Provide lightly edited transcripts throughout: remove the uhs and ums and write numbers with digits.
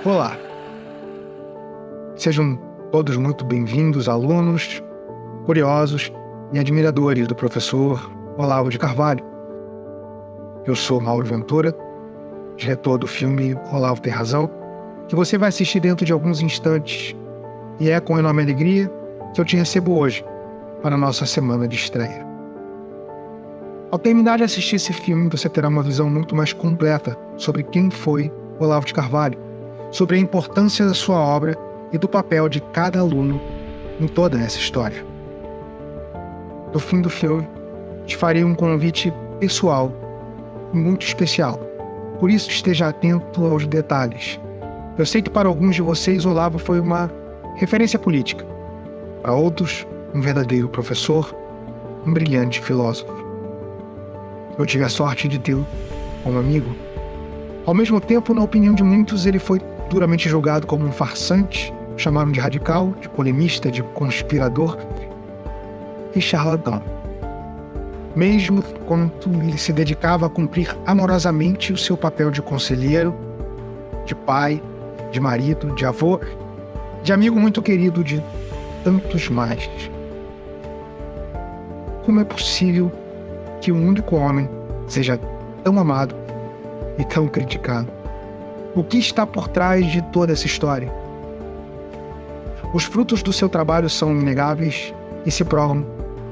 Olá, sejam todos muito bem-vindos, alunos, curiosos e admiradores do professor Olavo de Carvalho. Eu sou Mauro Ventura, diretor do filme Olavo Tem Razão, que você vai assistir dentro de alguns instantes, e é com enorme alegria que eu te recebo hoje para a nossa semana de estreia. Ao terminar de assistir esse filme, você terá uma visão muito mais completa sobre quem foi Olavo de Carvalho, sobre a importância da sua obra e do papel de cada aluno em toda essa história. No fim do filme, te farei um convite pessoal e muito especial. Por isso, esteja atento aos detalhes. Eu sei que para alguns de vocês, Olavo foi uma referência política. Para outros, um verdadeiro professor, um brilhante filósofo. Eu tive a sorte de tê-lo como amigo. Ao mesmo tempo, na opinião de muitos, ele foi duramente julgado como um farsante, chamaram de radical, de polemista, de conspirador e charlatão. Mesmo quando ele se dedicava a cumprir amorosamente o seu papel de conselheiro, de pai, de marido, de avô, de amigo muito querido de tantos mais. Como é possível que um único homem seja tão amado e tão criticado? O que está por trás de toda essa história? Os frutos do seu trabalho são inegáveis e se provam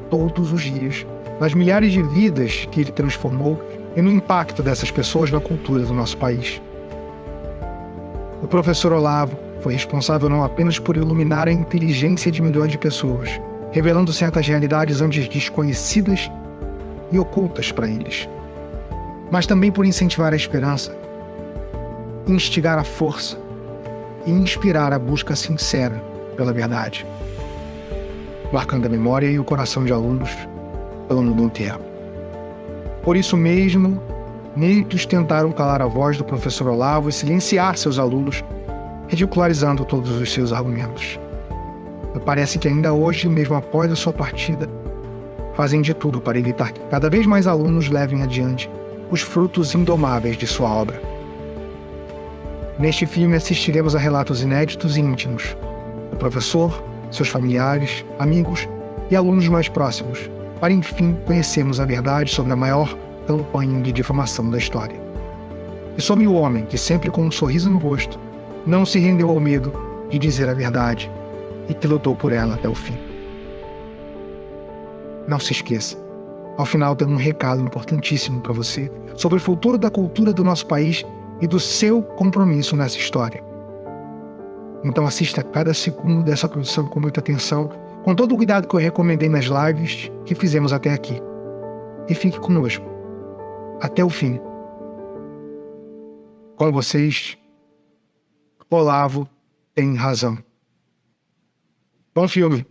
todos os dias nas milhares de vidas que ele transformou e no impacto dessas pessoas na cultura do nosso país. O professor Olavo foi responsável não apenas por iluminar a inteligência de milhões de pessoas, revelando certas realidades antes desconhecidas e ocultas para eles, mas também por incentivar a esperança, instigar a força e inspirar a busca sincera pela verdade, marcando a memória e o coração de alunos pelo mundo inteiro. Por isso mesmo, muitos tentaram calar a voz do professor Olavo e silenciar seus alunos, ridicularizando todos os seus argumentos. E parece que ainda hoje, mesmo após a sua partida, fazem de tudo para evitar que cada vez mais alunos levem adiante os frutos indomáveis de sua obra. Neste filme assistiremos a relatos inéditos e íntimos do professor, seus familiares, amigos e alunos mais próximos, para enfim conhecermos a verdade sobre a maior campanha de difamação da história. E sobre o homem que, sempre com um sorriso no rosto, não se rendeu ao medo de dizer a verdade e que lutou por ela até o fim. Não se esqueça, ao final tem um recado importantíssimo para você sobre o futuro da cultura do nosso país e do seu compromisso nessa história. Então assista a cada segundo dessa produção com muita atenção, com todo o cuidado que eu recomendei nas lives que fizemos até aqui. E fique conosco até o fim. Com vocês, Olavo Tem Razão. Bom filme!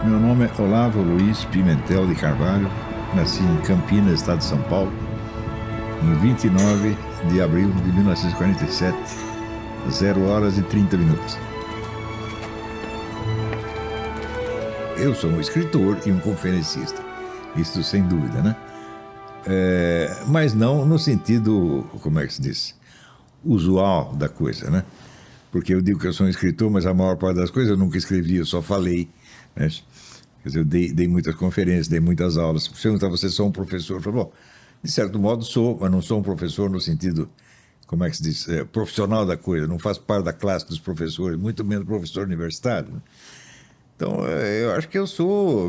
Meu nome é Olavo Luiz Pimentel de Carvalho, nasci em Campinas, estado de São Paulo, em 29 de abril de 1947, 0h30. Eu sou um escritor e um conferencista, isso sem dúvida, né? Mas não no sentido, como é que se diz, usual da coisa, né? Porque eu digo que eu sou um escritor, mas a maior parte das coisas eu nunca escrevi, eu só falei, né? Quer dizer, eu dei muitas conferências, dei muitas aulas. Se perguntar, você é só um professor? Eu falo, bom, de certo modo sou, mas não sou um professor no sentido, como é que se diz, profissional da coisa, não faço parte da classe dos professores, muito menos professor universitário, né? Então, eu acho que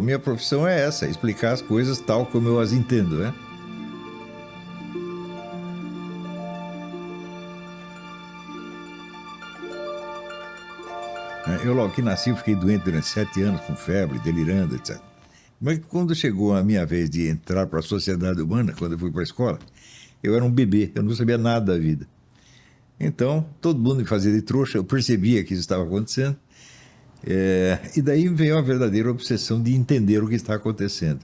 minha profissão é essa, explicar as coisas tal como eu as entendo, né? Eu logo que nasci, fiquei doente durante 7 anos, com febre, delirando, etc. Mas quando chegou a minha vez de entrar para a sociedade humana, quando eu fui para a escola, eu era um bebê, eu não sabia nada da vida. Então, todo mundo me fazia de trouxa, eu percebia que isso estava acontecendo, e daí veio a verdadeira obsessão de entender o que está acontecendo.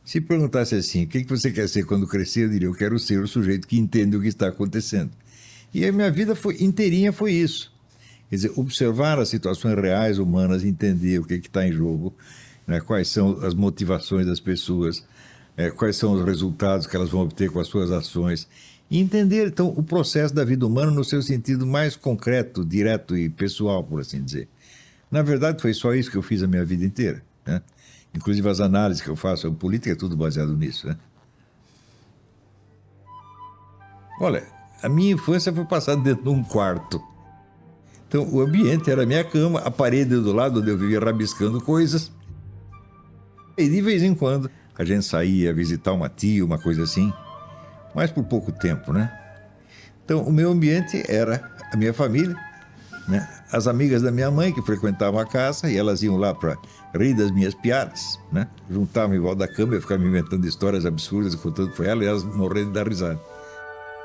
Se perguntasse assim, o que você quer ser quando crescer, eu diria, eu quero ser o sujeito que entende o que está acontecendo. E a minha vida inteirinha foi isso. Quer dizer, observar as situações reais humanas, entender o que está em jogo, né, quais são as motivações das pessoas, quais são os resultados que elas vão obter com as suas ações. E entender, então, o processo da vida humana no seu sentido mais concreto, direto e pessoal, por assim dizer. Na verdade, foi só isso que eu fiz a minha vida inteira, né? Inclusive as análises que eu faço sobre política é tudo baseado nisso, né? Olha, a minha infância foi passada dentro de um quarto. Então, o ambiente era a minha cama, a parede do lado onde eu vivia rabiscando coisas. E de vez em quando a gente saía visitar uma tia, uma coisa assim, mas por pouco tempo, né? Então, o meu ambiente era a minha família, né? As amigas da minha mãe que frequentavam a casa e elas iam lá para rir das minhas piadas, né? Juntavam em volta da cama e ficavam inventando histórias absurdas, contando para elas e elas morrendo de dar risada.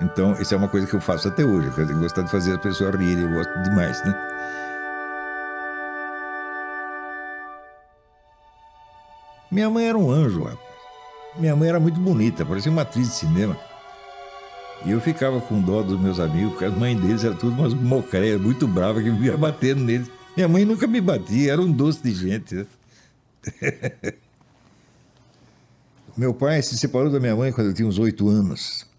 Então, isso é uma coisa que eu faço até hoje. Eu gosto de fazer as pessoas rirem, eu gosto demais, né? Minha mãe era um anjo, rapaz. Minha mãe era muito bonita, parecia uma atriz de cinema. E eu ficava com dó dos meus amigos, porque as mães deles eram tudo umas mocreias muito bravas que vivia batendo neles. Minha mãe nunca me batia, era um doce de gente, né? Meu pai se separou da minha mãe quando eu tinha uns 8 anos.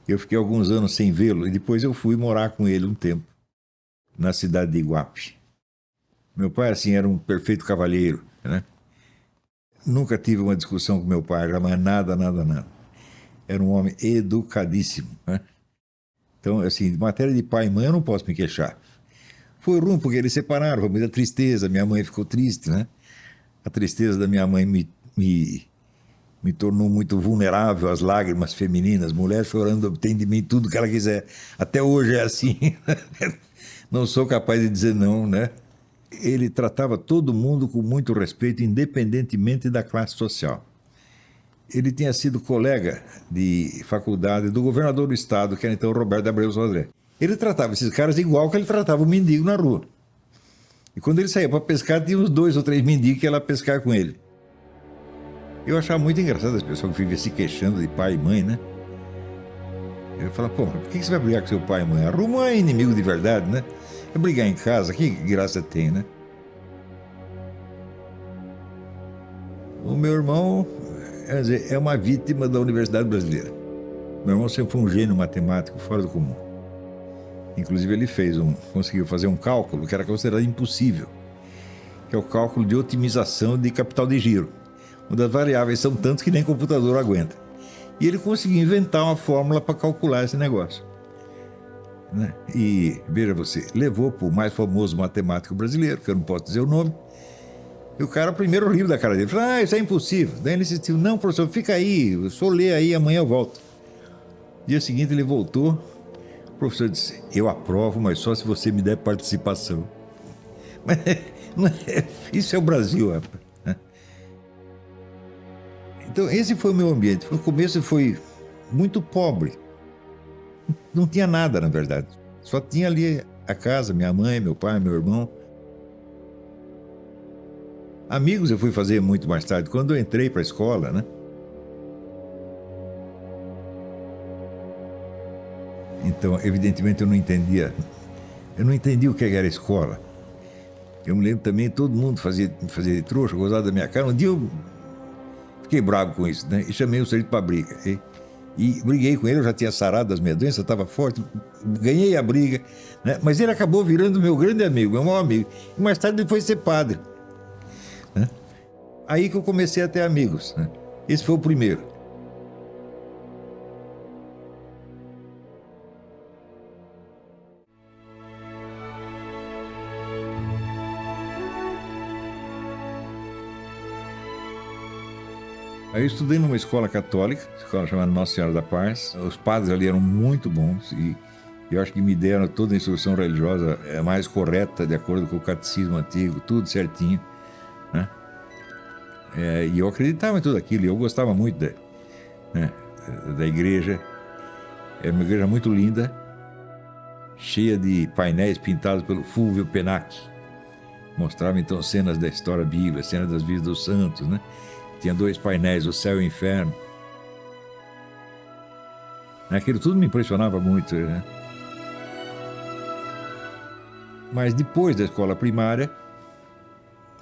Eu fiquei alguns anos sem vê-lo e depois eu fui morar com ele um tempo, na cidade de Iguape. Meu pai, assim, era um perfeito cavalheiro, né? Nunca tive uma discussão com meu pai, jamais nada, nada, nada. Era um homem educadíssimo, né? Então, assim, de matéria de pai e mãe eu não posso me queixar. Foi ruim porque eles separaram, foi muita tristeza, minha mãe ficou triste, né? A tristeza da minha mãe me tornou muito vulnerável às lágrimas femininas. Mulher chorando obtém de mim tudo que ela quiser. Até hoje é assim. Não sou capaz de dizer não, né? Ele tratava todo mundo com muito respeito, independentemente da classe social. Ele tinha sido colega de faculdade do governador do estado, que era então Roberto Abreu Sodré. Ele tratava esses caras igual que ele tratava o mendigo na rua. E quando ele saía para pescar, tinha uns 2 ou 3 mendigos que iam lá pescar com ele. Eu achava muito engraçado as pessoas que viviam se queixando de pai e mãe, né? Eu falava, pô, por que você vai brigar com seu pai e mãe? Arruma um inimigo de verdade, né? É brigar em casa, que graça tem, né? O meu irmão, quer dizer, é uma vítima da Universidade Brasileira. Meu irmão sempre foi um gênio matemático fora do comum. Inclusive ele conseguiu fazer um cálculo que era considerado impossível, que é o cálculo de otimização de capital de giro, onde as variáveis são tantas que nem computador aguenta. E ele conseguiu inventar uma fórmula para calcular esse negócio, né? E, veja você, levou para o mais famoso matemático brasileiro, que eu não posso dizer o nome, e o cara primeiro riu da cara dele, falou, isso é impossível. Daí ele insistiu, não, professor, fica aí, eu só ler aí, amanhã eu volto. Dia seguinte ele voltou, o professor disse, eu aprovo, mas só se você me der participação. Mas isso é o Brasil, rapaz. Então, esse foi o meu ambiente. No começo foi muito pobre. Não tinha nada, na verdade. Só tinha ali a casa, minha mãe, meu pai, meu irmão. Amigos eu fui fazer muito mais tarde, quando eu entrei para a escola, né? Então, evidentemente, eu não entendia o que era escola. Eu me lembro também, todo mundo fazia de trouxa, gozava da minha cara. Um dia eu fiquei bravo com isso, né? E chamei o sujeito para briga. E briguei com ele, eu já tinha sarado das minhas doenças, estava forte, ganhei a briga, né? Mas ele acabou virando meu grande amigo, meu maior amigo. E mais tarde ele foi ser padre, né? Aí que eu comecei a ter amigos, né? Esse foi o primeiro. Aí eu estudei numa escola católica, escola chamada Nossa Senhora da Paz. Os padres ali eram muito bons e eu acho que me deram toda a instrução religiosa mais correta, de acordo com o catecismo antigo, tudo certinho, né? E eu acreditava em tudo aquilo, e eu gostava muito da igreja. Era uma igreja muito linda, cheia de painéis pintados pelo Fulvio Penac. Mostrava então cenas da história bíblica, cenas das vidas dos santos, né? Tinha 2 painéis, o céu e o inferno. Aquilo tudo me impressionava muito, né? Mas depois da escola primária,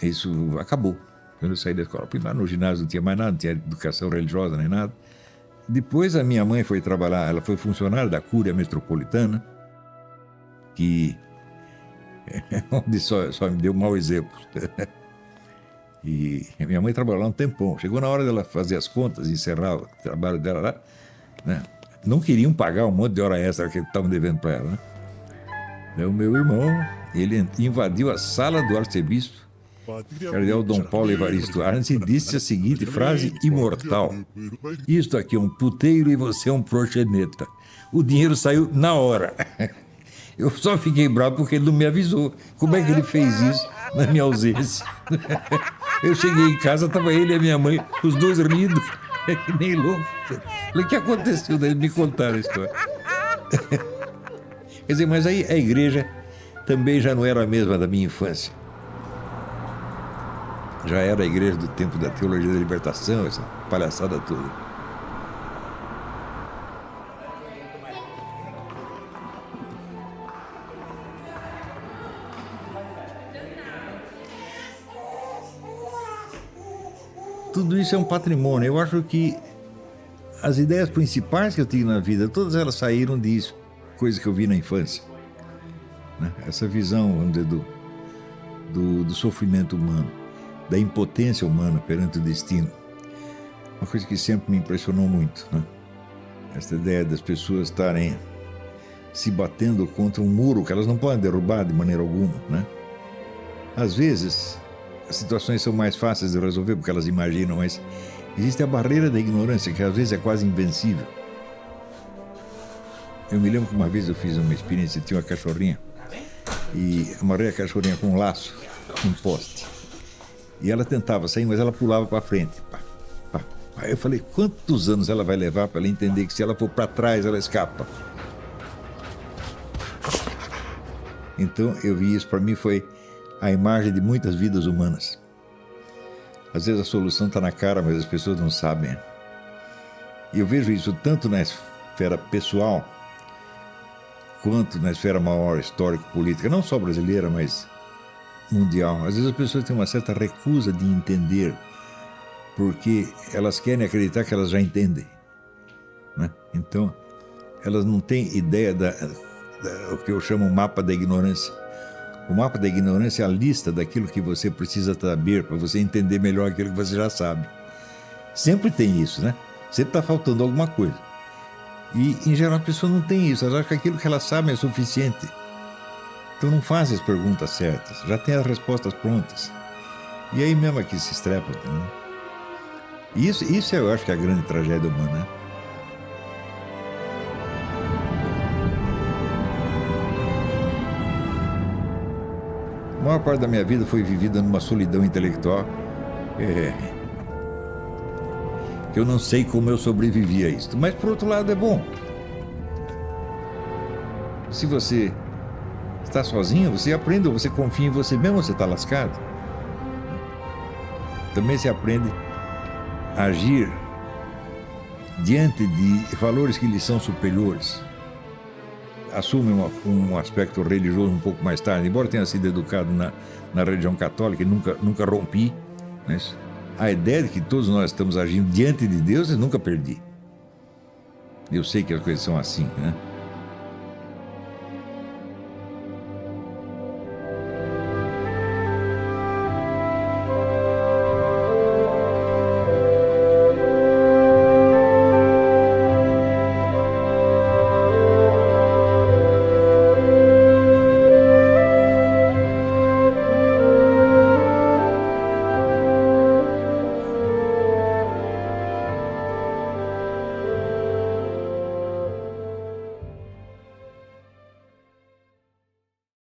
isso acabou. Quando eu saí da escola primária, no ginásio não tinha mais nada, não tinha educação religiosa nem nada. Depois a minha mãe foi trabalhar, ela foi funcionária da Cúria Metropolitana, que onde só me deu mau exemplo. E a minha mãe trabalhou lá um tempão. Chegou na hora dela fazer as contas e encerrar o trabalho dela lá, né? Não queriam pagar um monte de hora extra que estavam devendo para ela, né? Daí o meu irmão, ele invadiu a sala do arcebispo, cardeal Dom Paulo Evaristo Arns, e disse a seguinte frase imortal: "Isto aqui é um puteiro e você é um proxeneta." O dinheiro saiu na hora. Eu só fiquei bravo porque ele não me avisou. Como é que ele fez isso na minha ausência? Eu cheguei em casa, estava ele e a minha mãe, os dois rindo, que nem louco. O que aconteceu? Daí me contaram a história. Quer dizer, mas aí a igreja também já não era a mesma da minha infância. Já era a igreja do tempo da teologia da libertação, essa palhaçada toda. Tudo isso é um patrimônio. Eu acho que as ideias principais que eu tive na vida, todas elas saíram disso, coisas que eu vi na infância, né? Essa visão, vamos dizer, do sofrimento humano, da impotência humana perante o destino. Uma coisa que sempre me impressionou muito, né? Essa ideia das pessoas estarem se batendo contra um muro que elas não podem derrubar de maneira alguma, né? Às vezes as situações são mais fáceis de resolver porque elas imaginam, mas existe a barreira da ignorância, que às vezes é quase invencível. Eu me lembro que uma vez eu fiz uma experiência, tinha uma cachorrinha, e amarrei a cachorrinha com um laço, um poste. E ela tentava sair, mas ela pulava para frente. Pá, pá, pá. Eu falei, quantos anos ela vai levar para ela entender que se ela for para trás, ela escapa? Então eu vi isso, para mim foi a imagem de muitas vidas humanas. Às vezes a solução está na cara, mas as pessoas não sabem. E eu vejo isso tanto na esfera pessoal, quanto na esfera maior, histórico-política, não só brasileira, mas mundial. Às vezes as pessoas têm uma certa recusa de entender, porque elas querem acreditar que elas já entendem, né? Então, elas não têm ideia o que eu chamo mapa da ignorância. O mapa da ignorância é a lista daquilo que você precisa saber para você entender melhor aquilo que você já sabe. Sempre tem isso, né? Sempre está faltando alguma coisa. E, em geral, a pessoa não tem isso. Elas acham que aquilo que elas sabem é suficiente. Então não fazem as perguntas certas. Já tem as respostas prontas. E aí mesmo é que se estrepam, né? Isso eu acho que é a grande tragédia humana, né? A maior parte da minha vida foi vivida numa solidão intelectual. Eu não sei como eu sobrevivi a isso. Mas, por outro lado, é bom. Se você está sozinho, você aprende, você confia em você mesmo, você está lascado. Também se aprende a agir diante de valores que lhes são superiores. Assume um aspecto religioso um pouco mais tarde, embora tenha sido educado na religião católica e nunca rompi, mas a ideia de que todos nós estamos agindo diante de Deus, eu nunca perdi. Eu sei que as coisas são assim, né?